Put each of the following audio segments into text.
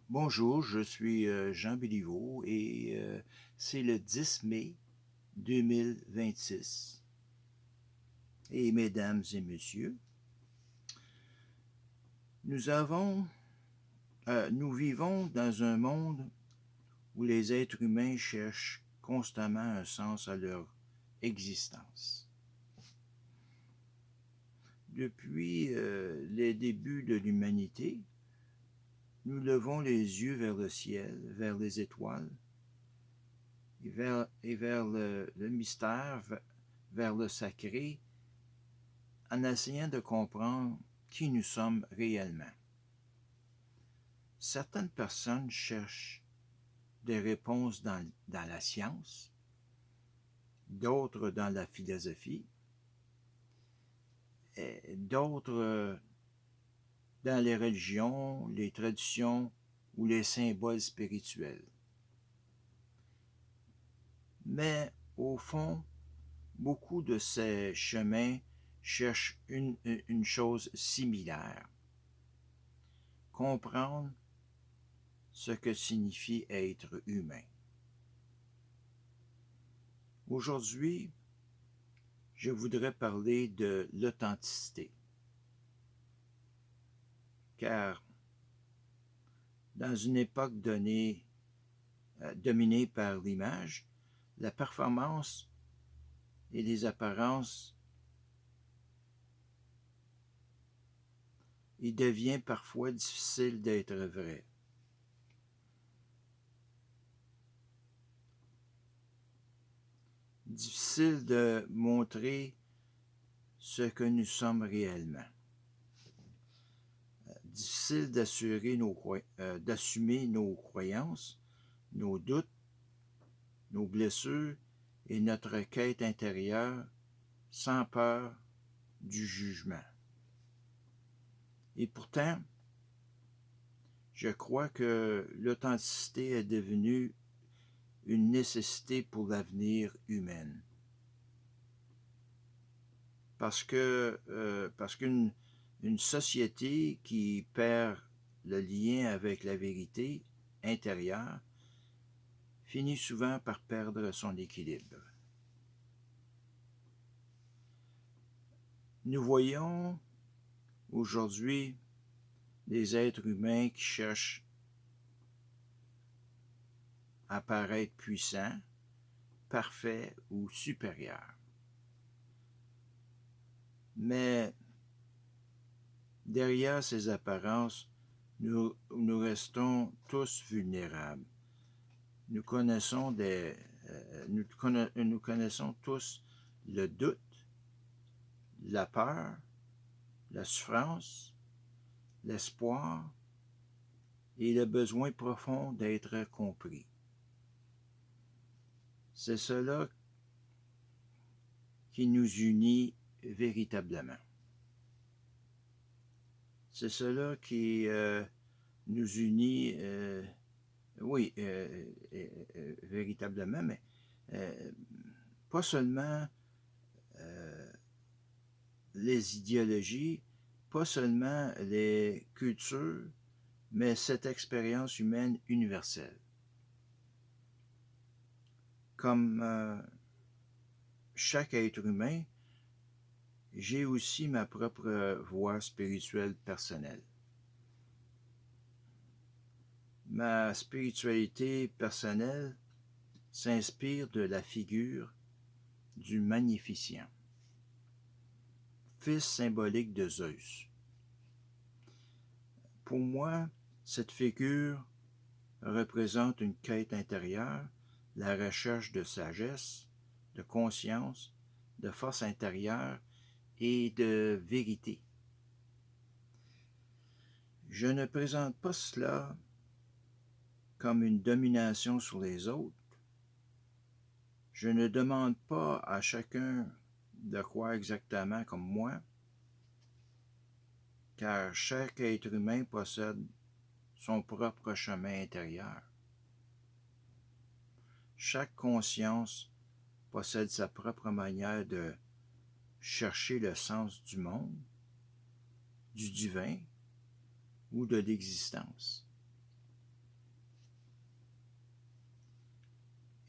Bonjour, je suis Jean Béliveau et c'est le 10 mai 2026. Et mesdames et messieurs, nous avons, nous vivons dans un monde où les êtres humains cherchent constamment un sens à leur existence. Depuis les débuts de l'humanité, nous levons les yeux vers le ciel, vers les étoiles, et vers le mystère, vers le sacré, en essayant de comprendre qui nous sommes réellement. Certaines personnes cherchent des réponses dans la science, d'autres dans la philosophie, et d'autres dans les religions, les traditions ou les symboles spirituels. Mais au fond, beaucoup de ces chemins cherchent une chose similaire: comprendre ce que signifie être humain. Aujourd'hui, je voudrais parler de l'authenticité, car dans une époque dominée par l'image, la performance et les apparences, il devient parfois difficile d'être vrai. Difficile de montrer ce que nous sommes réellement. Difficile d'assumer nos croyances, nos doutes, nos blessures et notre quête intérieure sans peur du jugement. Et pourtant, je crois que l'authenticité est devenue une nécessité pour l'avenir humain. Parce qu'une société qui perd le lien avec la vérité intérieure finit souvent par perdre son équilibre. Nous voyons aujourd'hui des êtres humains qui cherchent à paraître puissants, parfaits ou supérieurs. Mais derrière ces apparences, nous restons tous vulnérables. Nous connaissons tous le doute, la peur, la souffrance, l'espoir et le besoin profond d'être compris. C'est cela qui nous unit véritablement. C'est cela qui nous unit, véritablement, mais pas seulement les idéologies, pas seulement les cultures, mais cette expérience humaine universelle. Comme chaque être humain, j'ai aussi ma propre voie spirituelle personnelle. Ma spiritualité personnelle s'inspire de la figure du Magnificent, fils symbolique de Zeus. Pour moi, cette figure représente une quête intérieure, la recherche de sagesse, de conscience, de force intérieure et de vérité. Je ne présente pas cela comme une domination sur les autres. Je ne demande pas à chacun de croire exactement comme moi, car chaque être humain possède son propre chemin intérieur. Chaque conscience possède sa propre manière de chercher le sens du monde, du divin ou de l'existence.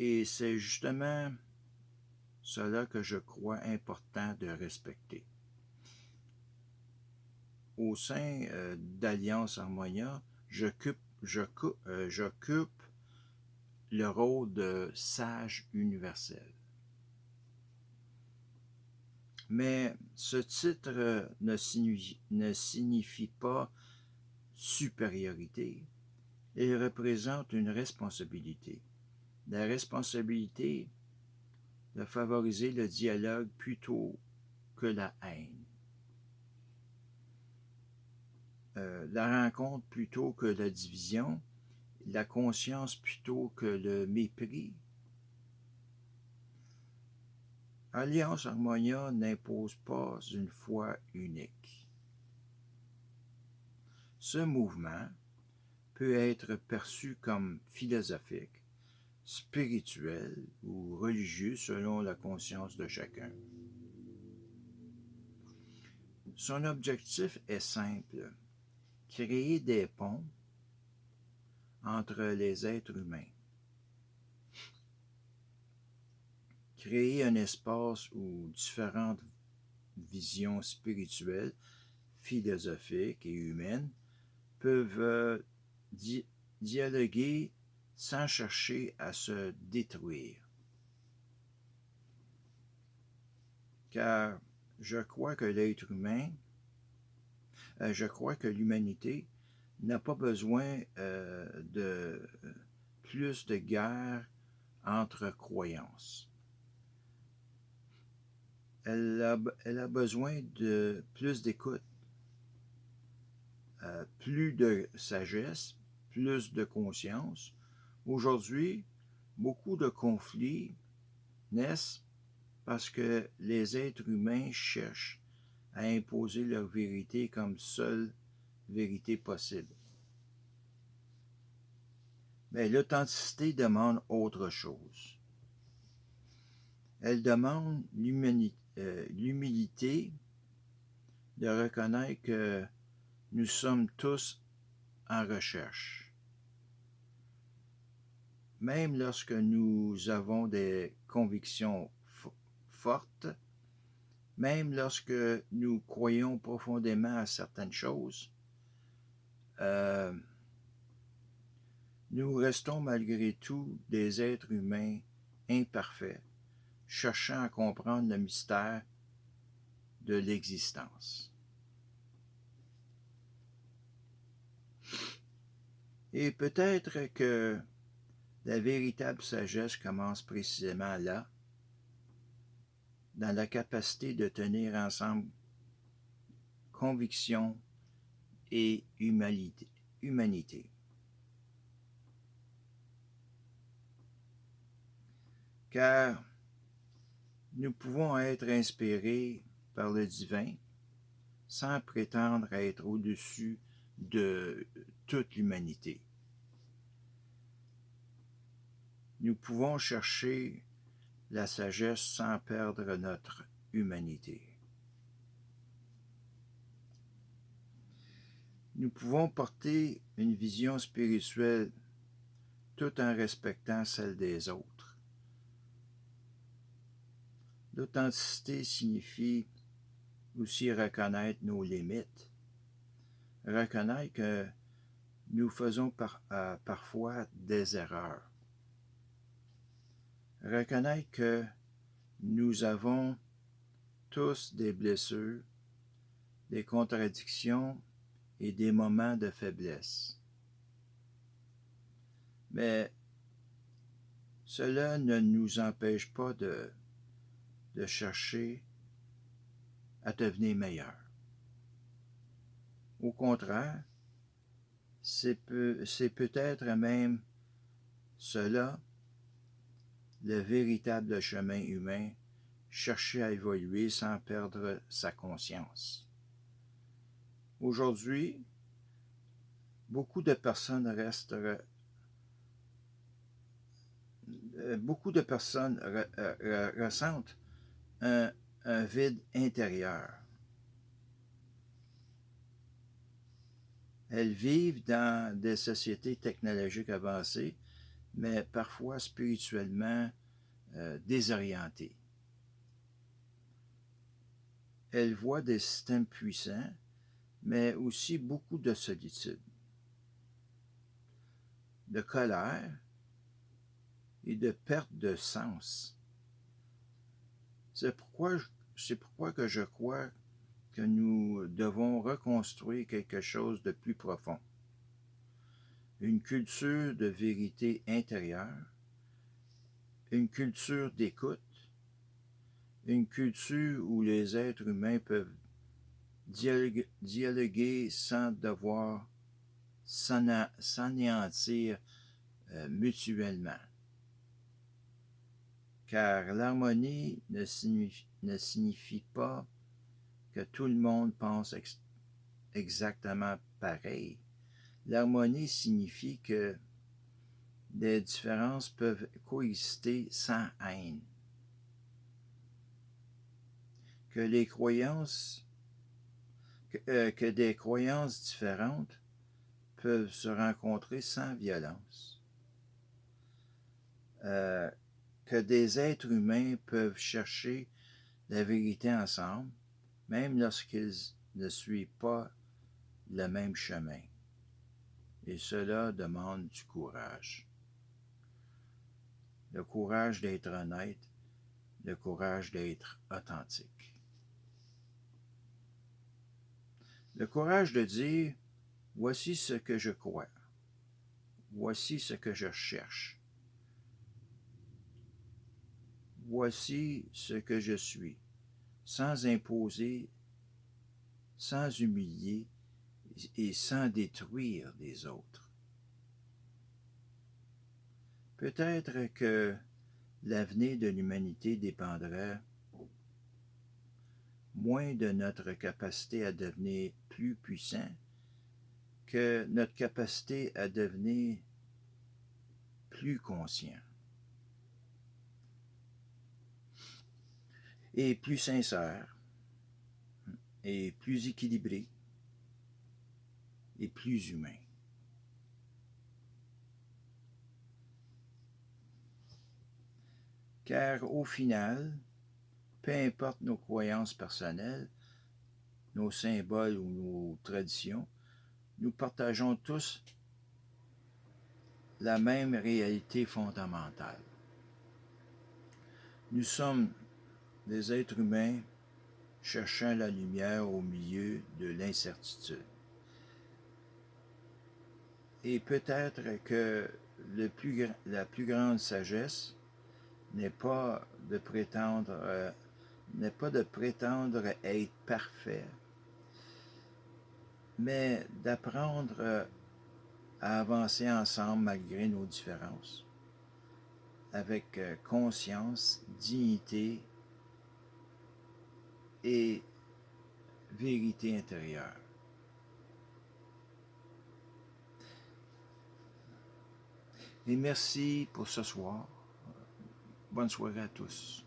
Et c'est justement cela que je crois important de respecter. Au sein d'Alliance Harmonia, j'occupe le rôle de sage universel. Mais ce titre ne signifie pas supériorité. Il représente une responsabilité. La responsabilité de favoriser le dialogue plutôt que la haine. La rencontre plutôt que la division, la conscience plutôt que le mépris. Alliance Harmonia n'impose pas une foi unique. Ce mouvement peut être perçu comme philosophique, spirituel ou religieux selon la conscience de chacun. Son objectif est simple, créer des ponts entre les êtres humains. Créer un espace où différentes visions spirituelles, philosophiques et humaines peuvent dialoguer sans chercher à se détruire. Car je crois que l'être humain, je crois que l'humanité n'a pas besoin de plus de guerre entre croyances. Elle a besoin de plus d'écoute, plus de sagesse, plus de conscience. Aujourd'hui, beaucoup de conflits naissent parce que les êtres humains cherchent à imposer leur vérité comme seule vérité possible. Mais l'authenticité demande autre chose. Elle demande l'humilité de reconnaître que nous sommes tous en recherche. Même lorsque nous avons des convictions fortes, même lorsque nous croyons profondément à certaines choses, nous restons malgré tout des êtres humains imparfaits, cherchant à comprendre le mystère de l'existence. Et peut-être que la véritable sagesse commence précisément là, dans la capacité de tenir ensemble conviction et humanité. Car nous pouvons être inspirés par le divin sans prétendre être au-dessus de toute l'humanité. Nous pouvons chercher la sagesse sans perdre notre humanité. Nous pouvons porter une vision spirituelle tout en respectant celle des autres. L'authenticité signifie aussi reconnaître nos limites, reconnaître que nous faisons parfois des erreurs, reconnaître que nous avons tous des blessures, des contradictions et des moments de faiblesse. Mais cela ne nous empêche pas de chercher à devenir meilleurs. Au contraire, c'est peut-être même cela, le véritable chemin humain, chercher à évoluer sans perdre sa conscience. Aujourd'hui, beaucoup de personnes ressentent un vide intérieur. Elles vivent dans des sociétés technologiques avancées, mais parfois spirituellement désorientée. Elle voit des systèmes puissants, mais aussi beaucoup de solitude, de colère et de perte de sens. C'est pourquoi que je crois que nous devons reconstruire quelque chose de plus profond. Une culture de vérité intérieure, une culture d'écoute, une culture où les êtres humains peuvent dialoguer sans devoir s'anéantir mutuellement. Car l'harmonie ne signifie pas que tout le monde pense exactement pareil. L'harmonie signifie que des différences peuvent coexister sans haine. Que des croyances différentes peuvent se rencontrer sans violence. Que des êtres humains peuvent chercher la vérité ensemble, même lorsqu'ils ne suivent pas le même chemin. Et cela demande du courage. Le courage d'être honnête, le courage d'être authentique. Le courage de dire, voici ce que je crois, voici ce que je cherche, voici ce que je suis, sans imposer, sans humilier et sans détruire les autres. Peut-être que l'avenir de l'humanité dépendra moins de notre capacité à devenir plus puissant que notre capacité à devenir plus conscient et plus sincère et plus équilibré et plus humain. Car au final, peu importe nos croyances personnelles, nos symboles ou nos traditions, nous partageons tous la même réalité fondamentale. Nous sommes des êtres humains cherchant la lumière au milieu de l'incertitude. Et peut-être que la plus grande sagesse n'est pas de prétendre être parfait, mais d'apprendre à avancer ensemble malgré nos différences, avec conscience, dignité et vérité intérieure. Et merci pour ce soir. Bonne soirée à tous.